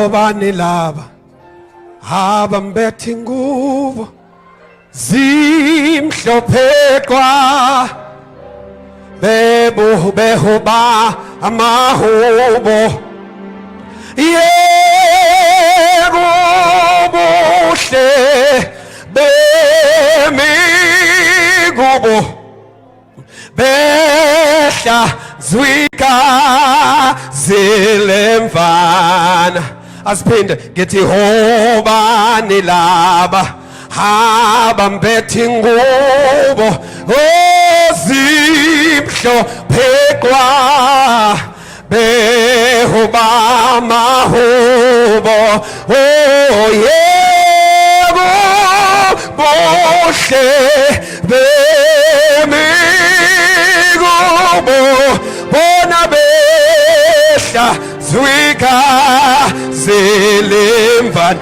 obani laba abambethe ingubo zimhlophe kwa behuba amahubo yebo buhle bemigubo behla zwika zilemfana asiphinde ngithi hobani laba abambethe ingubo ozimhlophe kwa behuba amahubo oh yebo buhle bemigubo bona behla zwika zilemfana